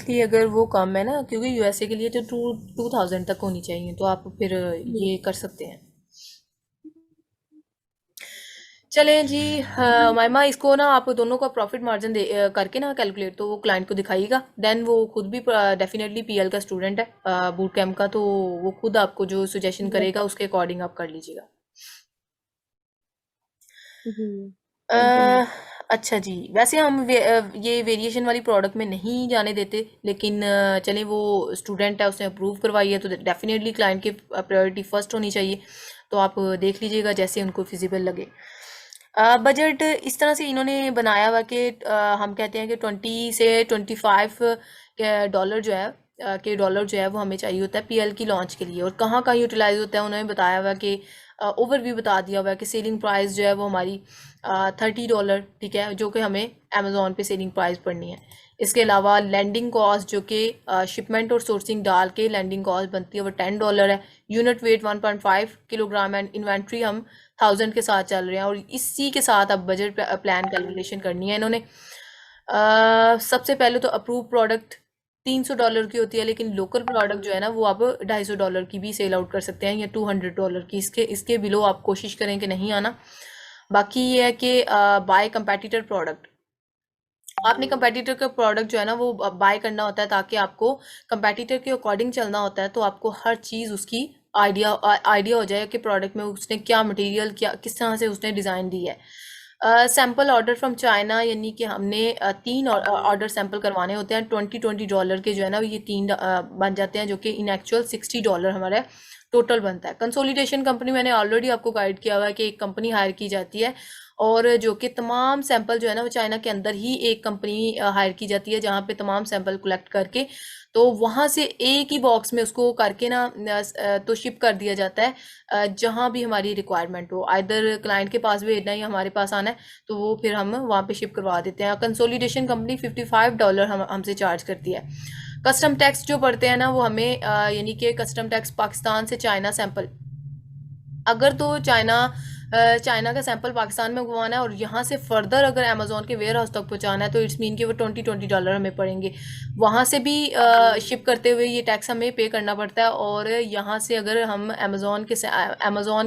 Obviously अगर वो कम है ना, क्योंकि यूएसए के लिए तो 2000 तक होनी चाहिए, तो आप फिर ये कर सकते हैं। चलें जी, माइमा इसको ना आप दोनों का प्रॉफिट मार्जिन करके ना कैलकुलेट तो वो क्लाइंट को दिखाइएगा। देन वो खुद भी डेफिनेटली पीएल का स्टूडेंट है बूट कैम्प का, तो वो खुद आपको जो सजेशन जी। करेगा उसके अकॉर्डिंग आप कर लीजिएगा। जी। Thank you uh, ma'am. अच्छा जी, वैसे हम ये वेरिएशन वाली प्रोडक्ट में नहीं जाने देते, लेकिन चलें वो स्टूडेंट है, उसने अप्रूव करवाई है तो डेफिनेटली क्लाइंट की प्रायोरिटी फर्स्ट होनी चाहिए। तो आप देख लीजिएगा जैसे उनको फिजिबल लगे। बजट इस तरह से इन्होंने बनाया हुआ कि हम कहते हैं कि 20 से 25 के डॉलर जो है डॉलर जो है वो हमें चाहिए होता है पीएल की लॉन्च के लिए। और कहाँ कहाँ यूटिलाइज होता है उन्होंने बताया हुआ कि ओवरव्यू बता दिया हुआ है कि सेलिंग प्राइस जो है वो हमारी $30, ठीक है, जो कि हमें अमेजोन पे सेलिंग प्राइस पड़नी है। इसके अलावा लैंडिंग कॉस्ट जो कि शिपमेंट और सोर्सिंग डाल के लैंडिंग कॉस्ट बनती है वो $10 है। Unit weight 1.5 kilogram and inventory हम 1000 के साथ चल रहे हैं, और इसी के साथ अब बजट प्लान कैलकुलेशन करनी है इन्होंने। सबसे पहले तो अप्रूव प्रोडक्ट $300 की होती है, लेकिन लोकल प्रोडक्ट जो है ना वो आप $250 की भी सेल आउट कर सकते हैं, या $200 की। इसके इसके बिलो आप कोशिश करें कि नहीं आना। बाकी ये है कि बाय कंपेटिटर प्रोडक्ट, आपने कंपेटिटर का प्रोडक्ट जो है ना वो बाय करना होता है, ताकि आपको कंपेटिटर के अकॉर्डिंग चलना होता है, तो आपको हर चीज़ उसकी आइडिया हो जाए कि प्रोडक्ट में उसने क्या मटेरियल, क्या किस तरह से उसने डिज़ाइन दी है। सैम्पल ऑर्डर फ्रॉम चाइना, यानी कि हमने 3 ऑर्डर सैंपल करवाने होते हैं। $20 के जो है ना ये 3 बन जाते हैं, जो कि इन एक्चुअल $60 हमारा टोटल बनता है। कंसोलिडेशन कंपनी मैंने ऑलरेडी आपको गाइड किया हुआ है कि एक कंपनी हायर की जाती है, और जो कि तमाम सैंपल जो है ना वो चाइना के अंदर ही एक कंपनी हायर की जाती है, जहाँ पे तमाम सैंपल कलेक्ट करके तो वहाँ से एक ही बॉक्स में उसको करके ना तो शिप कर दिया जाता है जहाँ भी हमारी रिक्वायरमेंट हो। आइदर क्लाइंट के पास भेजना है या हमारे पास आना है, तो वो फिर हम वहाँ पे शिप करवा देते हैं। कंसोलिडेशन कंपनी $55 हमसे चार्ज करती है। कस्टम टैक्स जो पड़ते हैं ना वो हमें यानी कि कस्टम टैक्स पाकिस्तान से चाइना सैंपल, अगर तो चाइना का सैंपल पाकिस्तान में मंगवाना है और यहाँ से फर्दर अगर अमेजोन के वेयर हाउस तक पहुँचाना है, तो इट्स मीन कि वो $20 हमें पड़ेंगे। वहाँ से भी शिप करते हुए ये टैक्स हमें पे करना पड़ता है, और यहाँ से अगर हम अमेजोन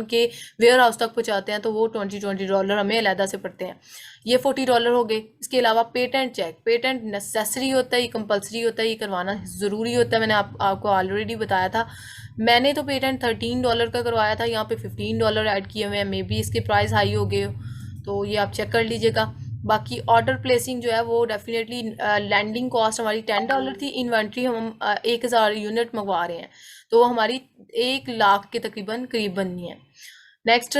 के वेयर हाउस तक पहुँचाते हैं तो वो $20 हमें अलहदा से पड़ते हैं। ये $40 हो गए। इसके अलावा पेटेंट चेक, पेटेंट नेसेसरी होता है, ये कंपलसरी होता है, ये करवाना ज़रूरी होता है। मैंने आपको ऑलरेडी बताया था। मैंने तो पेटेंट $13 का करवाया था, यहाँ पे $15 ऐड किए हुए हैं, मे बी इसके प्राइस हाई हो गए हो, तो ये आप चेक कर लीजिएगा। बाकी ऑर्डर प्लेसिंग जो है वो डेफिनेटली लैंडिंग कॉस्ट हमारी $10 थी। इन्वेंट्री हम 1000 यूनिट मंगवा रहे हैं, तो वो हमारी 1 लाख के तकरीबन करीब बननी है। नेक्स्ट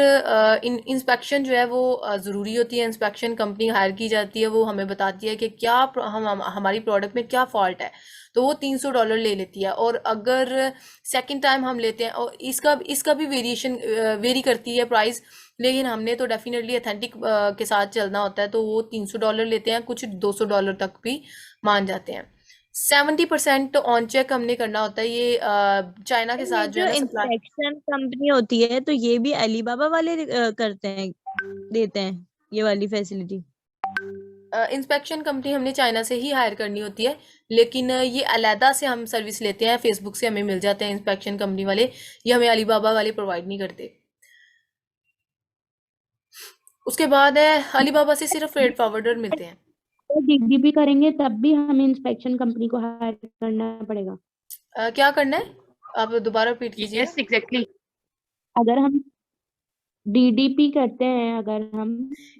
इंस्पेक्शन जो है वो ज़रूरी होती है। इंस्पेक्शन कंपनी हायर की जाती है, वो हमें बताती है कि क्या हमारी प्रोडक्ट में क्या फॉल्ट है, तो वो $300 ले लेती है। और अगर सेकंड टाइम हम लेते हैं, और इसका इसका भी वेरी करती है प्राइस, लेकिन हमने तो डेफिनेटली अथेंटिक के साथ चलना होता है, तो वो $300 लेते हैं, कुछ $200 तक भी मान जाते हैं। 70% ऑन चेक हमने करना होता है। ये चाइना के मैम, साथ ये जो है जो ना सप्लाई, इंस्पेक्शन कंपनी होती है तो ये भी अलीबाबा वाले करते हैं, देते हैं ये वाली फैसिलिटी? इंस्पेक्शन कंपनी हमने चाइना से ही हायर करनी होती है, लेकिन ये अलहदा से हम सर्विस लेते हैं, फेसबुक से हमें मिल जाते हैं इंस्पेक्शन कंपनी वाले, ये हमें अलीबाबा वाले प्रोवाइड नहीं करते। उसके बाद है अलीबाबा से सिर्फ फ्रेट फॉरवर्डर मिलते हैं। तो डीडीपी करेंगे तब भी हमें इंस्पेक्शन कंपनी को हायर करना पड़ेगा? क्या करना है, आप दोबारा रिपीट कीजिए। Yes exactly. अगर हम डीडीपी करते हैं, अगर हम,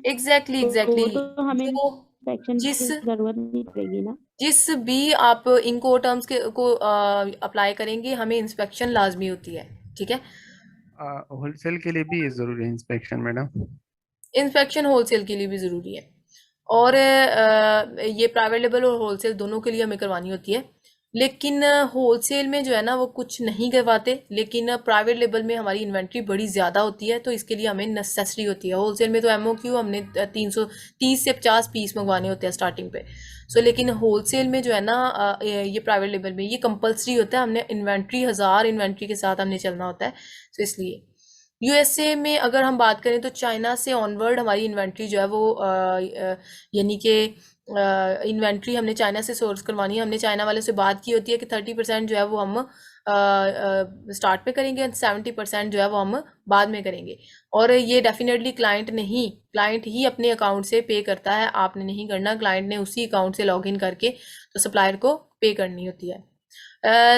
एग्जैक्टली एग्जैक्टली, तो हमें जो इंस्पेक्शन जिस की जरूरत नहीं पड़ेगी ना? जिस भी आप इनको टर्म्स के को अप्लाई करेंगे, हमें इंस्पेक्शन लाजमी होती है, ठीक है। होलसेल के लिए भी ज़रूरी है इंस्पेक्शन मैडम? इंस्पेक्शन होलसेल के लिए भी ज़रूरी है, और ये प्राइवेट लेवल और होलसेल दोनों के लिए हमें करवानी होती है। लेकिन होलसेल में जो है ना वो कुछ नहीं करवाते, लेकिन प्राइवेट लेवल में हमारी इन्वेंट्री बड़ी ज़्यादा होती है, तो इसके लिए हमें नेसेसरी होती है। होलसेल में तो एमओक्यू हमने 330 से 50 पीस मंगवाने होते हैं स्टार्टिंग पे। सो लेकिन होलसेल में जो है ना ये प्राइवेट लेवल में ये कंपलसरी होता है, हमने इन्वेंट्री 1000 इन्वेंट्री के साथ हमने चलना होता है। तो इसलिए यूएसए में अगर हम बात करें तो चाइना से ऑनवर्ड हमारी इन्वेंट्री जो है वो यानी कि इन्वेंट्री हमने चाइना से सोर्स करवानी है, हमने चाइना वाले से बात की होती है कि 30% जो है वो हम स्टार्ट पे करेंगे और 70% जो है वो हम बाद में करेंगे। और ये डेफिनेटली क्लाइंट ही अपने अकाउंट से पे करता है, आपने नहीं करना, क्लाइंट ने उसी अकाउंट से लॉग इन करके तो सप्लायर को पे करनी होती है।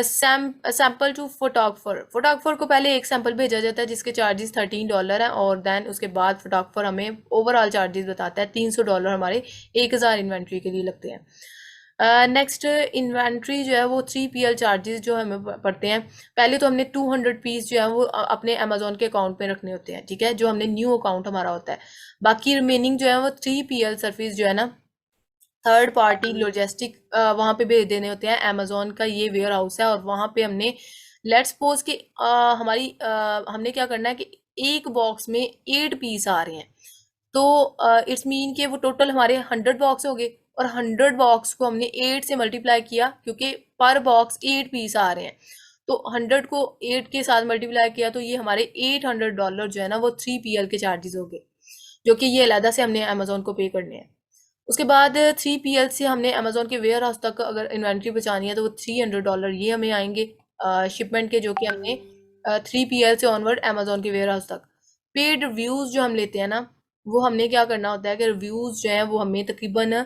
सैम्पल टू फोटोग्राफर को पहले एक सैंपल भेजा जाता है जिसके चार्जेस $13 है, और देन उसके बाद फोटोग्राफर हमें ओवरऑल चार्जेस बताता है। $300 हमारे 1000 इन्वेंट्री के लिए लगते हैं। नेक्स्ट इन्वेंट्री जो है वो 3PL चार्जेस जो हमें पड़ते हैं। पहले तो हमने 200 पीस जो है वो अपने अमेजोन के अकाउंट में रखने होते हैं, ठीक है, जो हमने न्यू अकाउंट हमारा होता है। बाकी रिमेनिंग जो है वो 3PL सर्विस जो है ना, थर्ड पार्टी लॉजिस्टिक, वहाँ पे भेज देने होते हैं। अमेजोन का ये वेयर हाउस है और वहाँ पे हमने लेट्स सपोज कि हमने क्या करना है कि एक बॉक्स में 8 पीस आ रहे हैं, तो इट्स मीन कि वो टोटल हमारे 100 बॉक्स हो गए, और 100 बॉक्स को हमने 8 से मल्टीप्लाई किया क्योंकि पर बॉक्स 8 पीस आ रहे हैं, तो 100 को 8 के साथ मल्टीप्लाई किया तो ये हमारे $800 जो है ना वो 3PL के चार्जेस हो गए, जो कि ये अलहदा से हमने अमेजोन को पे करने हैं। उसके बाद 3PL से हमने अमेजोन के वेयर हाउस तक अगर इन्वेंट्री बचानी है तो वो $300 ये हमें आएंगे शिपमेंट के, जो कि हमने 3PL से ऑनवर्ड अमेजोन के वेयर हाउस तक। पेड रिव्यूज़ जो हम लेते हैं ना, वो हमने क्या करना होता है कि रिव्यूज़ जो हैं वो हमें तकरीबन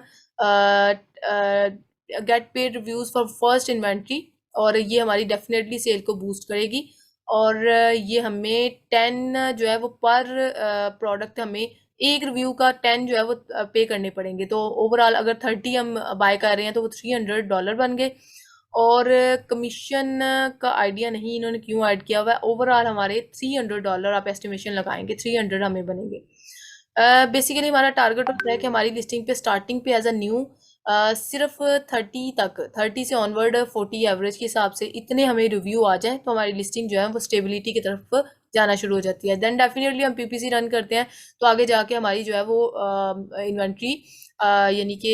get paid reviews for first inventory, और ये हमारी डेफिनेटली सेल को बूस्ट करेगी। और ये हमें 10 जो है वो पर प्रोडक्ट हमें एक रिव्यू का 10 जो है वो पे करने पड़ेंगे। तो ओवरऑल अगर 30 हम बाय कर रहे हैं तो वो $300 बन गए। और कमीशन का आइडिया नहीं इन्होंने क्यों ऐड किया हुआ है, ओवरऑल हमारे $300 आप एस्टिमेशन लगाएंगे, 300 हमें बनेंगे। बेसिकली हमारा टारगेट होता है कि हमारी लिस्टिंग पे स्टार्टिंग पे एज अ न्यू सिर्फ 30 से ऑनवर्ड 40 एवरेज के हिसाब से इतने हमें रिव्यू आ जाए तो हमारी लिस्टिंग जो है वो स्टेबिलिटी की तरफ जाना शुरू हो जाती है। देन डेफिनेटली हम PPC रन करते हैं तो आगे जाके हमारी जो है वो इन्वेंट्री यानी कि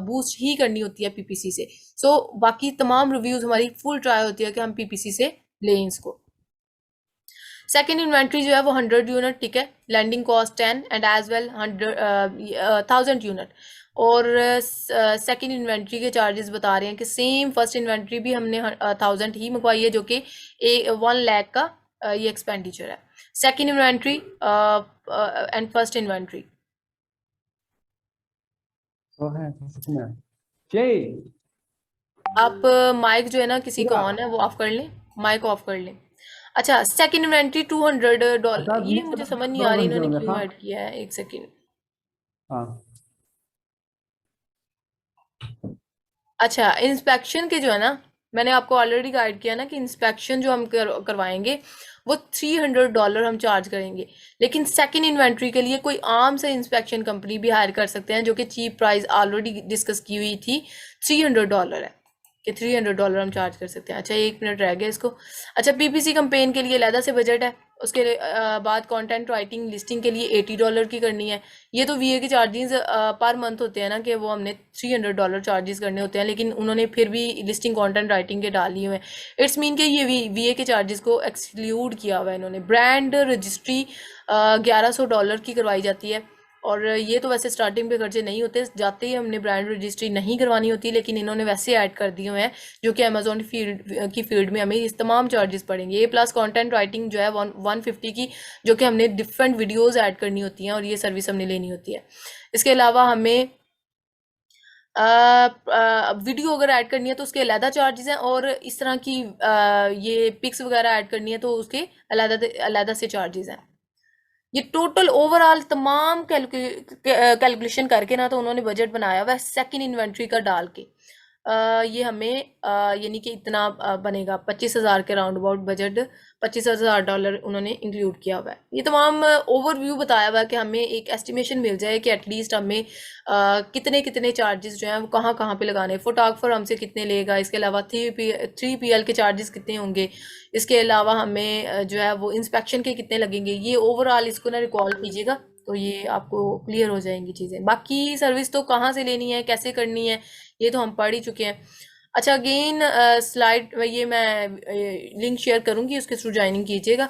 बूस्ट ही करनी होती है PPC से। सो बाकी तमाम रिव्यूज़ हमारी फुल ट्राई होती है कि हम PPC से लें इसको। सेकेंड इन्वेंट्री जो है वो 100 यूनिट, ठीक है, landing cost 10 and as well 1000 unit. और सेकेंड इन्वेंट्री के चार्जेस बता रहे हैं कि सेम फर्स्ट इन्वेंट्री भी हमने 1000 ही मंगवाई है, जो कि 1 लाख का ये एक्सपेंडिचर है। Second inventory and first inventory. तो है कितना जय आप माइक जो है ना किसी का ऑन है वो ऑफ कर लें, माइक ऑफ कर लें। अच्छा, सेकेंड इन्वेंट्री $200, ये मुझे समझ नहीं आ रही इन्होंने क्यों ऐड किया है, एक सेकेंड। हाँ अच्छा, इंस्पेक्शन के जो है ना, मैंने आपको ऑलरेडी गाइड किया ना कि इंस्पेक्शन जो हम करवाएंगे वो $300 हम चार्ज करेंगे, लेकिन सेकेंड इन्वेंट्री के लिए कोई आम से इंस्पेक्शन कंपनी भी हायर कर सकते हैं, जो कि चीप प्राइस ऑलरेडी डिस्कस की हुई थी $300 है कि $300 हम चार्ज कर सकते हैं। अच्छा, 1 मिनट रह गया इसको। अच्छा, PPC कैंपेन के लिए अलहदा से बजट है, उसके बाद कंटेंट राइटिंग लिस्टिंग के लिए $80 की करनी है। ये तो VA के चार्जेस पर मंथ होते हैं ना कि वो हमने $300 चार्जेस करने होते हैं, लेकिन उन्होंने फिर भी लिस्टिंग कंटेंट राइटिंग के डाली हुए हैं। इट्स मीन कि ये VA के चार्जेस को एक्सक्लूड किया हुआ है इन्होंने। ब्रांड रजिस्ट्री $1100 की करवाई जाती है, और ये तो वैसे स्टार्टिंग पे खर्चे नहीं होते, जाते ही हमने ब्रांड रजिस्ट्री नहीं करवानी होती, लेकिन इन्होंने वैसे ऐड कर दिए हुए हैं जो कि अमेजोन की फील्ड में हमें इस तमाम चार्जेस पड़ेंगे। ये प्लस कंटेंट राइटिंग जो है 150 की, जो कि हमने डिफरेंट वीडियोस ऐड करनी होती हैं और ये सर्विस हमने लेनी होती है। इसके अलावा हमें वीडियो अगर ऐड करनी है तो उसके अलहदा चार्जेस हैं, और इस तरह की ये पिक्स वगैरह ऐड करनी है तो उसके अलहदा से चार्जेस हैं। ये टोटल ओवरऑल तमाम कैलकुलेशन करके ना तो उन्होंने बजट बनाया हुआ है सेकेंड इन्वेंट्री का डाल के। ये हमें यानी कि इतना बनेगा 25,000 के राउंड अबाउट बजट, $25,000 उन्होंने इंक्लूड किया हुआ है। ये तमाम ओवरव्यू बताया हुआ है कि हमें एक एस्टिमेशन मिल जाए कि एटलीस्ट हमें कितने कितने चार्जेस जो हैं वो कहाँ कहाँ पे लगाने, फोटोग्राफर हमसे कितने लेगा, इसके अलावा 3PL के चार्जेस कितने होंगे, इसके अलावा हमें जो है वो इंस्पेक्शन के कितने लगेंगे। ये ओवरऑल इसको ना रिकॉल कीजिएगा तो ये आपको क्लियर हो जाएंगी चीज़ें। बाकी सर्विस तो कहाँ से लेनी है, कैसे करनी है, ये तो हम पढ़ ही चुके हैं। अच्छा, अगेन स्लाइड ये मैं लिंक शेयर करूँगी, उसके थ्रू ज्वाइनिंग कीजिएगा।